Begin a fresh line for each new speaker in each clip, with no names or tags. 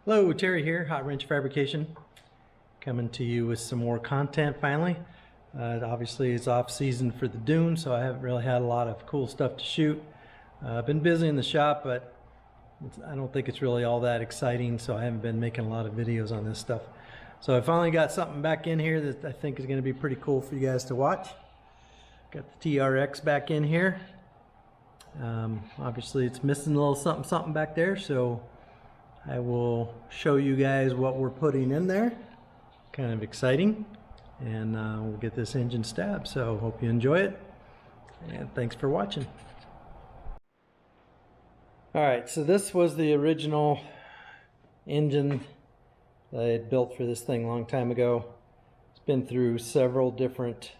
Hello, Terry here, Hot Wrench Fabrication, coming to you with some more content finally. Obviously it's off season for the dune, so I haven't really had a lot of cool stuff to shoot. I've been busy in the shop, but I don't think it's really all that exciting, so I haven't been making a lot of videos on this stuff. So I finally got something back in here that I think is going to be pretty cool for you guys to watch. Got the TRX back in here. Obviously it's missing a little something back there, so I will show you guys what we're putting in there. Kind of exciting, and we'll get this engine stabbed. So hope you enjoy it, and thanks for watching. Alright, so this was the original engine that I had built for this thing a long time ago. It's been through several different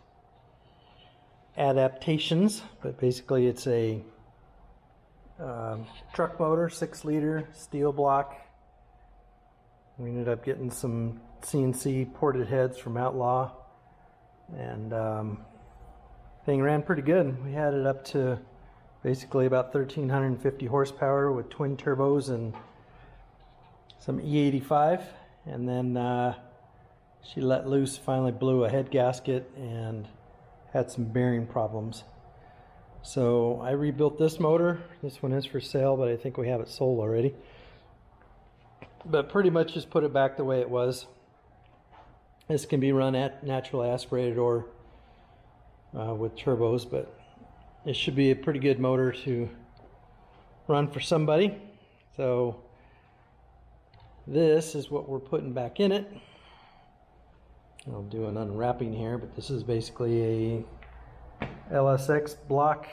adaptations, but basically it's a truck motor, 6-liter steel block. We ended up getting some CNC ported heads from Outlaw, and thing ran pretty good. We had it up to basically about 1,350 horsepower with twin turbos and some E85, and then she let loose, finally blew a head gasket and had some bearing problems. So I rebuilt this motor. This one is for sale, but I think we have it sold already. But pretty much just put it back the way it was. This can be run at naturally aspirated or with turbos, but it should be a pretty good motor to run for somebody. So this is what we're putting back in it. I'll do an unwrapping here, but this is basically a LSX block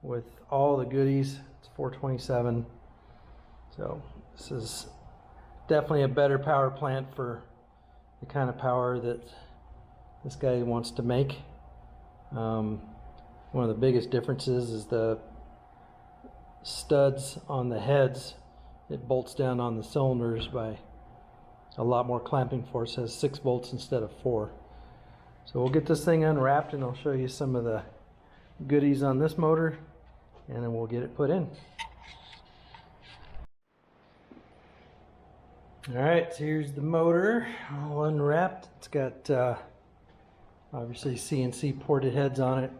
with all the goodies. It's 427, so this is definitely a better power plant for the kind of power that this guy wants to make. One of the biggest differences is the studs on the heads. It bolts down on the cylinders by a lot more clamping force. It has 6 bolts instead of 4. So we'll get this thing unwrapped and I'll show you some of the goodies on this motor, and then we'll get it put in. Alright, so here's the motor all unwrapped. It's got obviously CNC ported heads on it.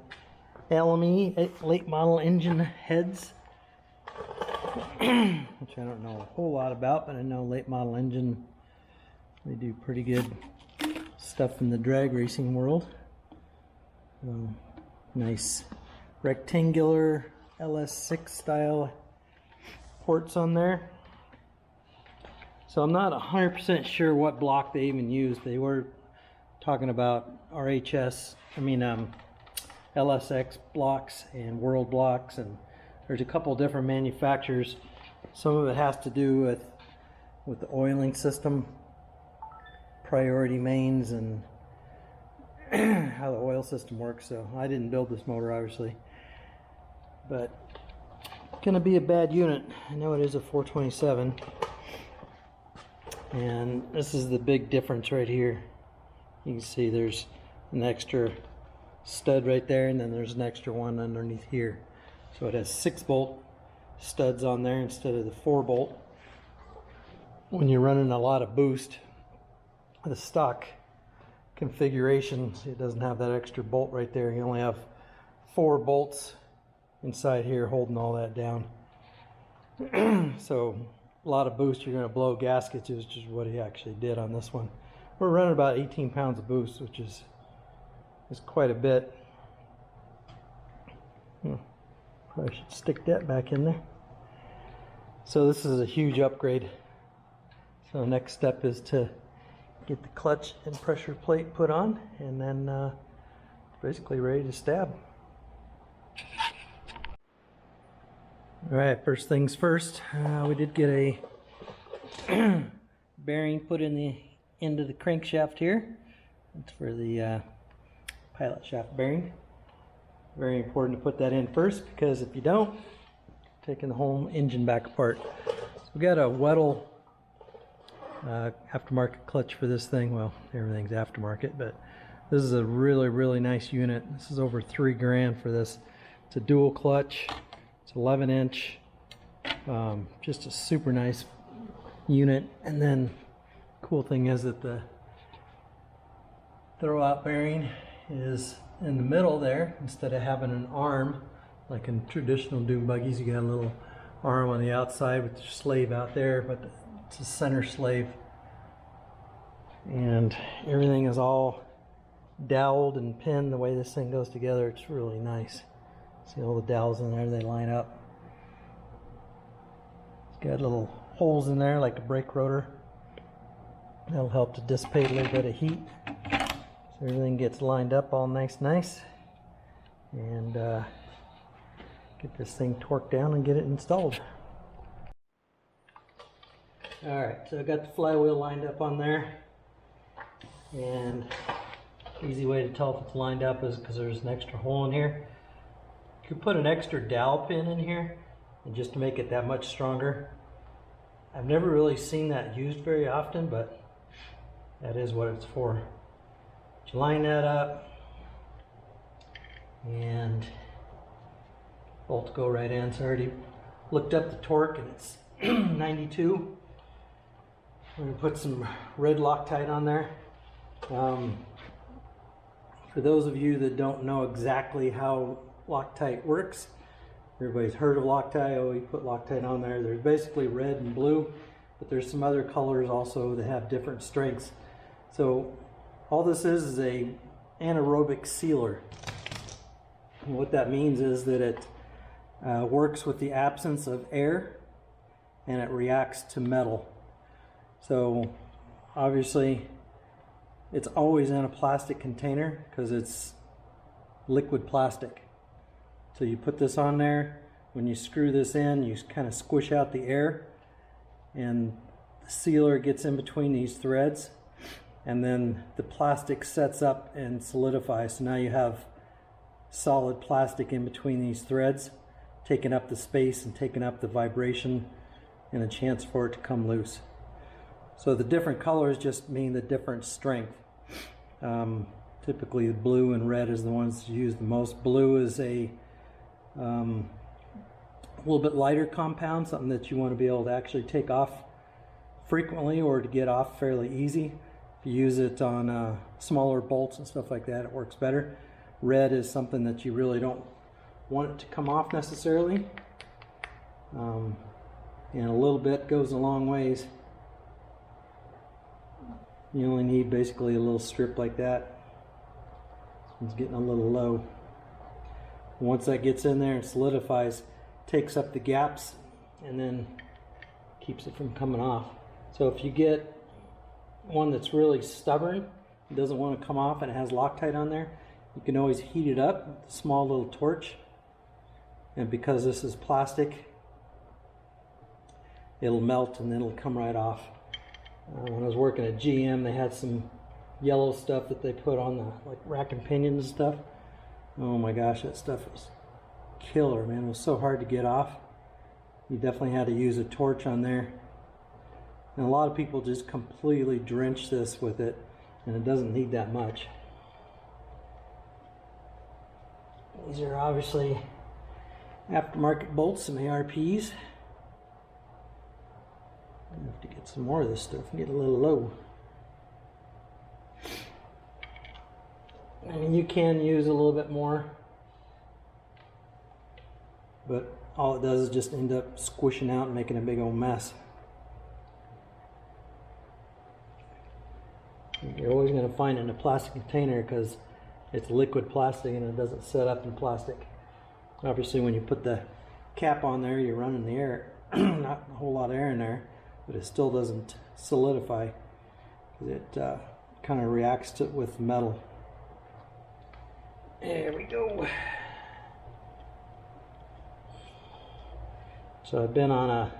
LME late model engine heads, which I don't know a whole lot about, but I know late model engine, they do pretty good stuff in the drag racing world. Nice rectangular LS6 style ports on there. So I'm not 100% sure what block they even used. They were talking about LSX blocks and World blocks, and there's a couple different manufacturers. Some of it has to do with the oiling system, priority mains, and how the oil system works. So I didn't build this motor, obviously, but it's gonna be a bad unit. I know it is a 427, and this is the big difference right here. You can see there's an extra stud right there, and then there's an extra one underneath here. So it has 6-bolt studs on there instead of the 4-bolt. When you're running a lot of boost, the stock configuration, it doesn't have that extra bolt right there. You only have 4 bolts inside here holding all that down. So a lot of boost, you're going to blow gaskets, which is what he actually did on this one. We're running about 18 pounds of boost, which is quite a bit. Probably should stick that back in there. So this is a huge upgrade. So next step is to get the clutch and pressure plate put on, and then basically ready to stab. Alright, first things first, we did get a bearing put in the end of the crankshaft here. It's for the pilot shaft bearing. Very important to put that in first, because if you don't, taking the whole engine back apart. So we got a Weddle aftermarket clutch for this thing. Well, everything's aftermarket, but this is a really nice unit. This is over $3 grand for this. It's a dual clutch. It's 11-inch. Just a super nice unit. And then cool thing is that the throwout bearing is in the middle there. Instead of having an arm like in traditional dune buggies, you got a little arm on the outside with the slave out there, but it's a center slave. And everything is all doweled and pinned the way this thing goes together. It's really nice. See all the dowels in there, they line up. It's got little holes in there like a brake rotor. That'll help to dissipate a little bit of heat. So everything gets lined up all nice. And get this thing torqued down and get it installed. Alright, so I got the flywheel lined up on there. And easy way to tell if it's lined up is because there's an extra hole in here. You could put an extra dowel pin in here and just to make it that much stronger. I've never really seen that used very often, but that is what it's for. You line that up and bolts go right in. So I already looked up the torque and it's 92. We're going to put some red Loctite on there. For those of you that don't know exactly how Loctite works, everybody's heard of Loctite. Oh, you put Loctite on there. There's basically red and blue, but there's some other colors also that have different strengths. So all this is a anaerobic sealer. And what that means is that it works with the absence of air and it reacts to metal. So obviously it's always in a plastic container because it's liquid plastic. So you put this on there, when you screw this in, you kind of squish out the air and the sealer gets in between these threads, and then the plastic sets up and solidifies. So now you have solid plastic in between these threads, taking up the space and taking up the vibration and a chance for it to come loose. So the different colors just mean the different strength. Typically blue and red is the ones used the most. Blue is a little bit lighter compound, something that you want to be able to actually take off frequently or to get off fairly easy. If you use it on smaller bolts and stuff like that, it works better. Red is something that you really don't want it to come off necessarily. And a little bit goes a long ways. You only need basically a little strip like that. This one's getting a little low. Once that gets in there and solidifies, takes up the gaps and then keeps it from coming off. So if you get one that's really stubborn, it doesn't want to come off and it has Loctite on there, you can always heat it up with a small little torch. And because this is plastic, it'll melt and then it'll come right off. When I was working at GM, they had some yellow stuff that they put on the like rack and pinions and stuff. Oh my gosh, that stuff was killer, man. It was so hard to get off. You definitely had to use a torch on there. And a lot of people just completely drench this with it, and it doesn't need that much. These are obviously aftermarket bolts, some ARPs. I have to get some more of this stuff and get a little low. I mean, you can use a little bit more, but all it does is just end up squishing out and making a big old mess. You're always going to find it in a plastic container because it's liquid plastic and it doesn't set up in plastic. Obviously when you put the cap on there, you're running the air, not a whole lot of air in there, but it still doesn't solidify because it kind of reacts with metal. There we go. So I've been on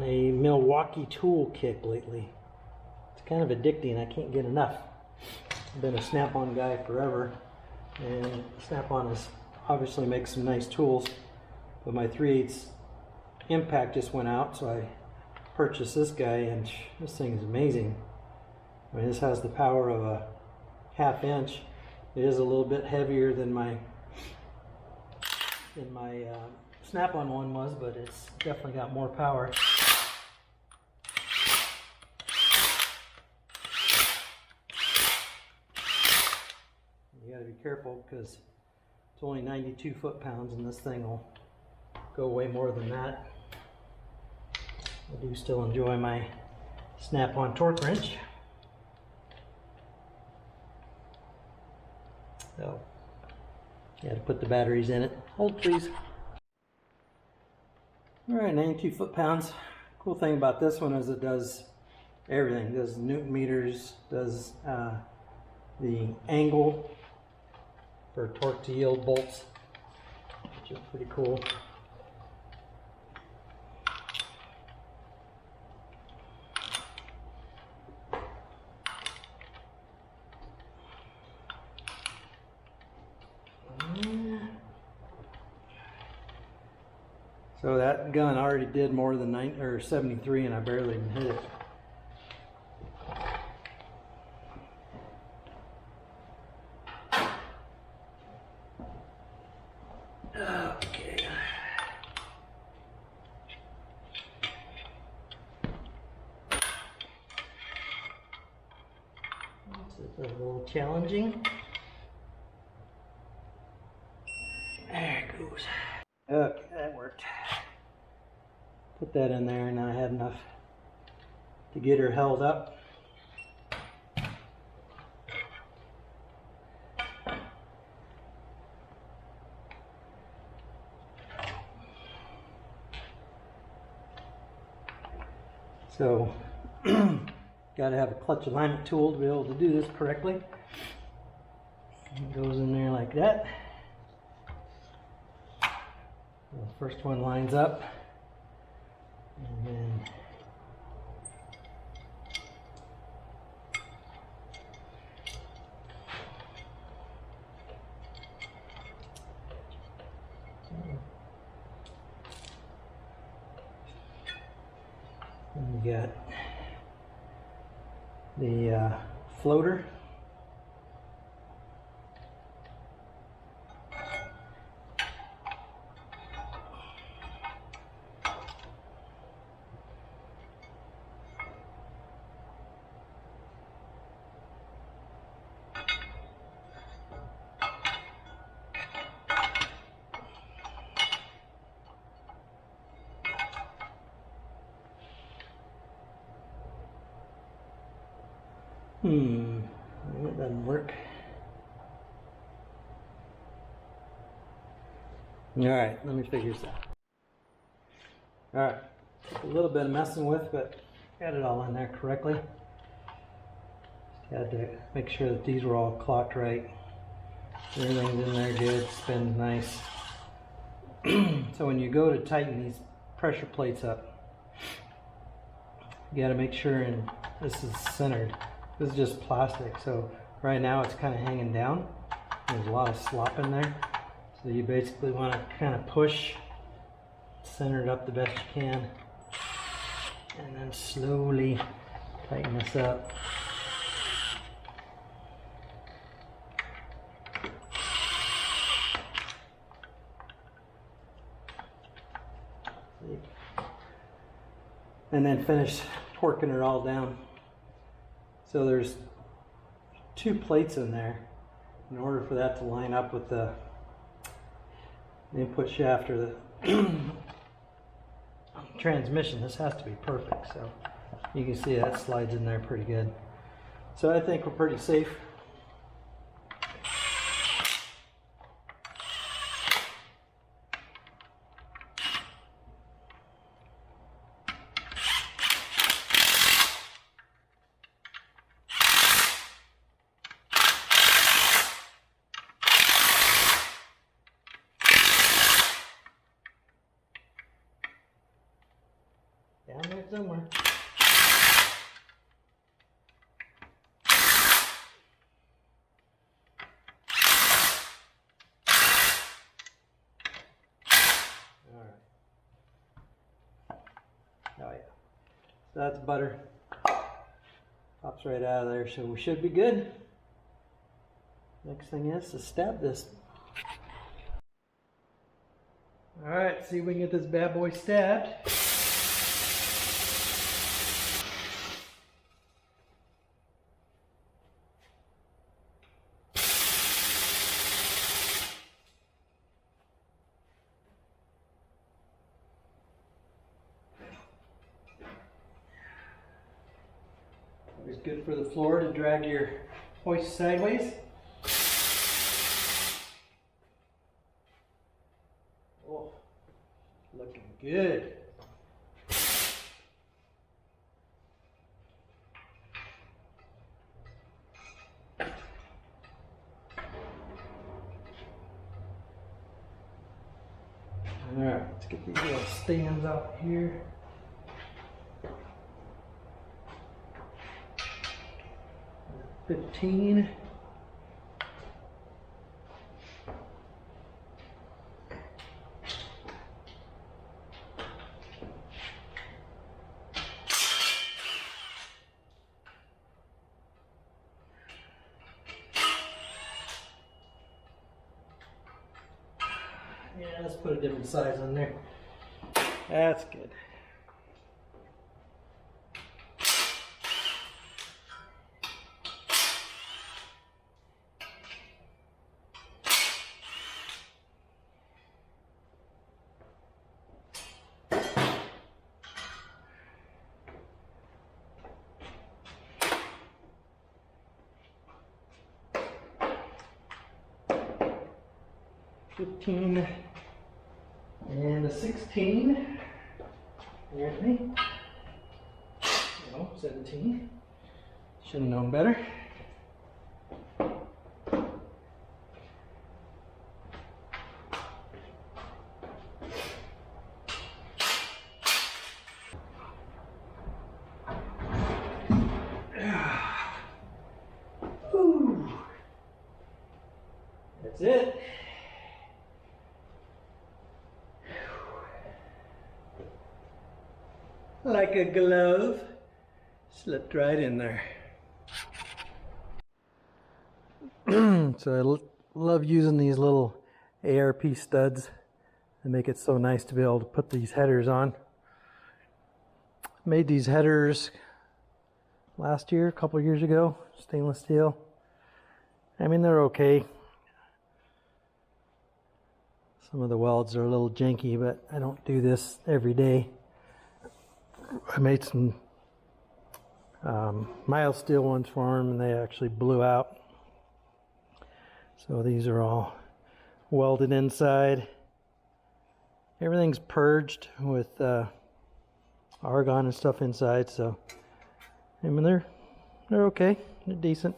a Milwaukee tool kick lately. It's kind of addicting. I can't get enough. I've been a Snap-on guy forever, and Snap-on obviously makes some nice tools, but my 3/8 impact just went out, so I purchased this guy, and this thing is amazing. I mean, this has the power of a 1/2 inch. It is a little bit heavier than my snap-on one was, but it's definitely got more power. You gotta be careful because it's only 92 foot-pounds and this thing will go way more than that. I do still enjoy my snap-on torque wrench. So, you gotta put the batteries in it. Hold please. Alright, 92 foot-pounds. Cool thing about this one is it does everything. It does newton meters, does the angle for torque to yield bolts, which is pretty cool. So that gun already did more than 73 and I barely even hit it. Okay. This is a little challenging. There it goes. Okay, that worked. Put that in there and I had enough to get her held up. So, got to have a clutch alignment tool to be able to do this correctly. It goes in there like that. The first one lines up, and then you got the floater. It doesn't work. Alright, let me figure this out. Alright, a little bit of messing with, but got it all in there correctly. Just had to make sure that these were all clocked right. Everything's in there good, spins nice. So when you go to tighten these pressure plates up, you got to make sure and this is centered. This is just plastic, so right now it's kind of hanging down. There's a lot of slop in there. So you basically want to kind of push, center it up the best you can, and then slowly tighten this up. And then finish torquing it all down. So there's 2 plates in there. In order for that to line up with the input shaft or the transmission, this has to be perfect. So you can see that slides in there pretty good. So I think we're pretty safe. Down there somewhere. Alright. Oh yeah. So that's butter. Pops right out of there, so we should be good. Next thing is to stab this. Alright, see if we can get this bad boy stabbed. Always good for the floor to drag your hoist sideways. Oh, looking good. Alright, let's get these little stands out here. $15. Yeah, let's put a different size on there. That's good. $15 and a $16. Apparently. No, $17. Should have known better. Ooh. That's it. Like a glove, slipped right in there. So I love using these little ARP studs. They make it so nice to be able to put these headers on. Made these headers last year, a couple years ago, stainless steel. I mean, they're okay. Some of the welds are a little janky, but I don't do this every day. I made some mild steel ones for them, and they actually blew out. So these are all welded inside. Everything's purged with argon and stuff inside. So I mean, they're okay. They're decent.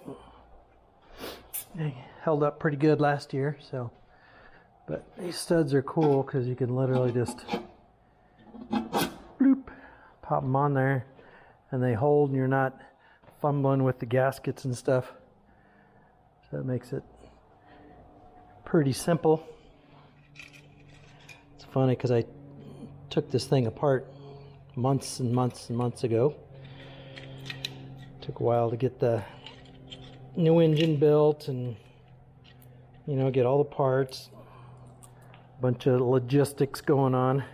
They held up pretty good last year. So, but these studs are cool because you can literally just bloop. Pop them on there and they hold, and you're not fumbling with the gaskets and stuff. So that makes it pretty simple. It's funny because I took this thing apart months and months and months ago. Took a while to get the new engine built and, you know, get all the parts. A bunch of logistics going on.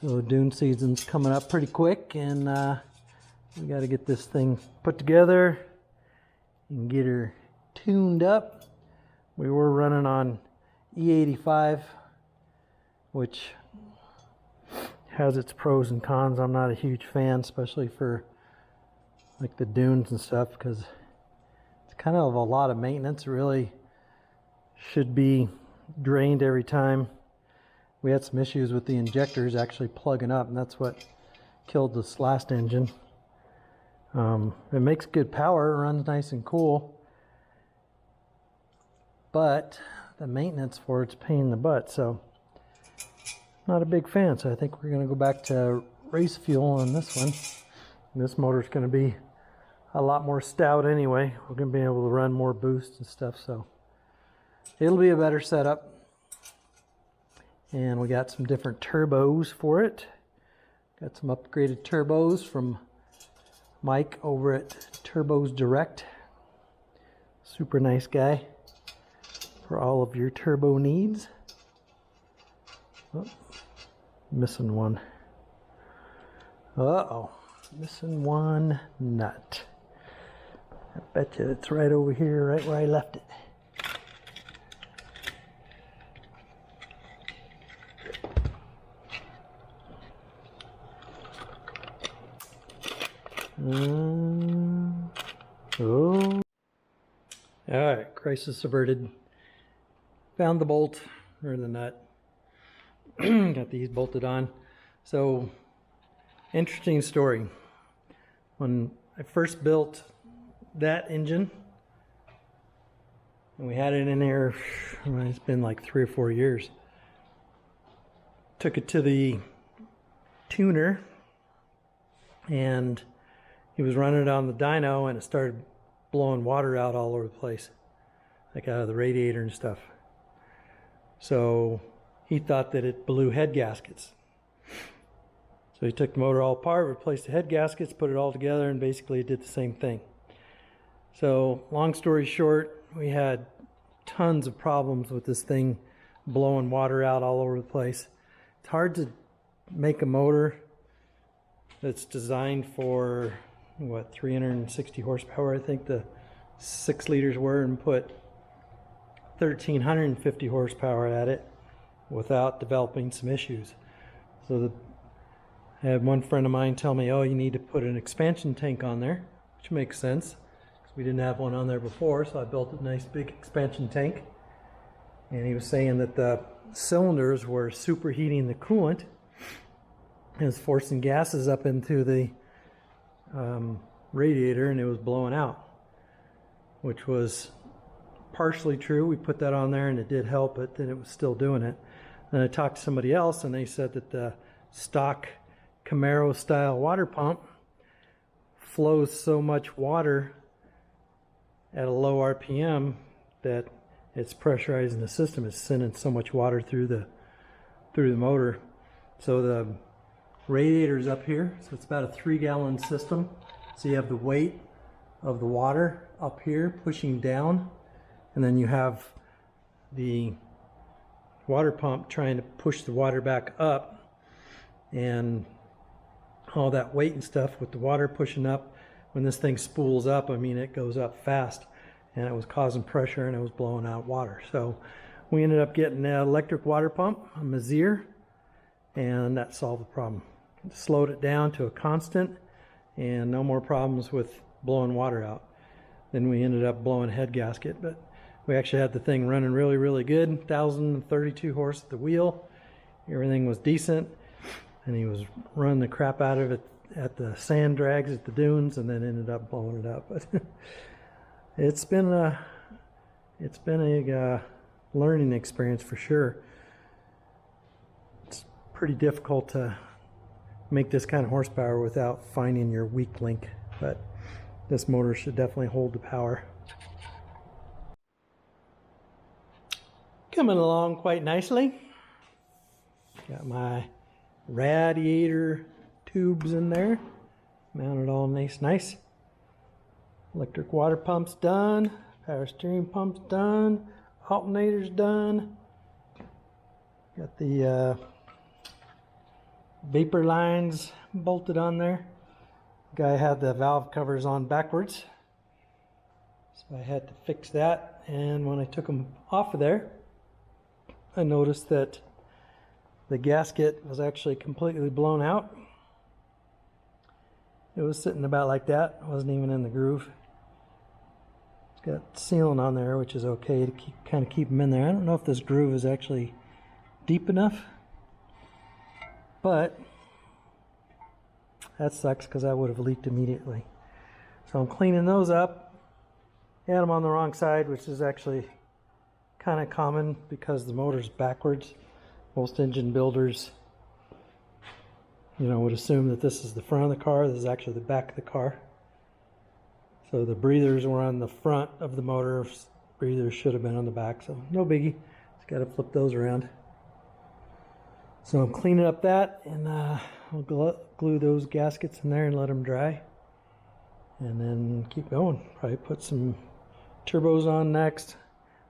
So dune season's coming up pretty quick, and we got to get this thing put together and get her tuned up. We were running on E85, which has its pros and cons. I'm not a huge fan, especially for like the dunes and stuff, because it's kind of a lot of maintenance. It really should be drained every time. We had some issues with the injectors actually plugging up, and that's what killed this last engine. It makes good power, it runs nice and cool, but the maintenance for it's a pain in the butt, so not a big fan. So I think we're going to go back to race fuel on this one. And this motor's going to be a lot more stout anyway. We're going to be able to run more boost and stuff, so it'll be a better setup. And we got some different turbos for it. Got some upgraded turbos from Mike over at Turbos Direct. Super nice guy for all of your turbo needs. Oh, missing one. Uh-oh, missing one nut. I bet you it's right over here, right where I left it. Oh. Alright, crisis averted. Found the bolt, or the nut. Got these bolted on. So, interesting story. When I first built that engine, and we had it in there, it's been like 3 or 4 years. Took it to the tuner, and he was running it on the dyno, and it started blowing water out all over the place, like out of the radiator and stuff. So he thought that it blew head gaskets. So he took the motor all apart, replaced the head gaskets, put it all together, and basically it did the same thing. So long story short, we had tons of problems with this thing blowing water out all over the place. It's hard to make a motor that's designed for, what, 360 horsepower, I think the 6 liters were, and put 1,350 horsepower at it without developing some issues. So I had one friend of mine tell me, oh, you need to put an expansion tank on there, which makes sense, because we didn't have one on there before, so I built a nice big expansion tank. And he was saying that the cylinders were superheating the coolant. It was forcing gases up into the radiator, and it was blowing out, which was partially true. We put that on there and it did help, but then it was still doing it. Then I talked to somebody else, and they said that the stock Camaro style water pump flows so much water at a low RPM that it's pressurizing the system. It's sending so much water through the motor. So the radiator's up here, so it's about a 3-gallon system. So you have the weight of the water up here pushing down, and then you have the water pump trying to push the water back up, and all that weight and stuff with the water pushing up. When this thing spools up, I mean, it goes up fast, and it was causing pressure and it was blowing out water. So we ended up getting an electric water pump, a Mazier, and that solved the problem. It slowed it down to a constant, and no more problems with blowing water out. Then we ended up blowing a head gasket, but we actually had the thing running really, really good. 1,032 horse at the wheel. Everything was decent, and he was running the crap out of it at the sand drags at the dunes, and then ended up blowing it up. But it's been a learning experience for sure. It's pretty difficult to make this kind of horsepower without finding your weak link, but this motor should definitely hold the power. Coming along quite nicely. Got my radiator tubes in there, mounted all nice. Electric water pump's done, power steering pump's done, alternator's done. Got the vapor lines bolted on there. Guy had the valve covers on backwards, so I had to fix that. And when I took them off of there, I noticed that the gasket was actually completely blown out. It was sitting about like that, it wasn't even in the groove. It's got sealant on there, which is okay to kind of keep them in there. I don't know if this groove is actually deep enough, but that sucks because I would have leaked immediately. So I'm cleaning those up. Had them on the wrong side, which is actually kind of common because the motor's backwards. Most engine builders, would assume that this is the front of the car. This is actually the back of the car. So the breathers were on the front of the motor. Breathers should have been on the back, so no biggie. Just got to flip those around. So I'm cleaning up that, and I'll glue those gaskets in there and let them dry, and then keep going. Probably put some turbos on next.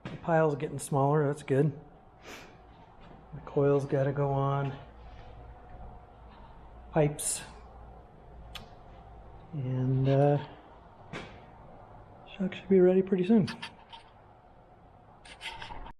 The pile's getting smaller, that's good. The coil's got to go on. Pipes. And shuck should be ready pretty soon.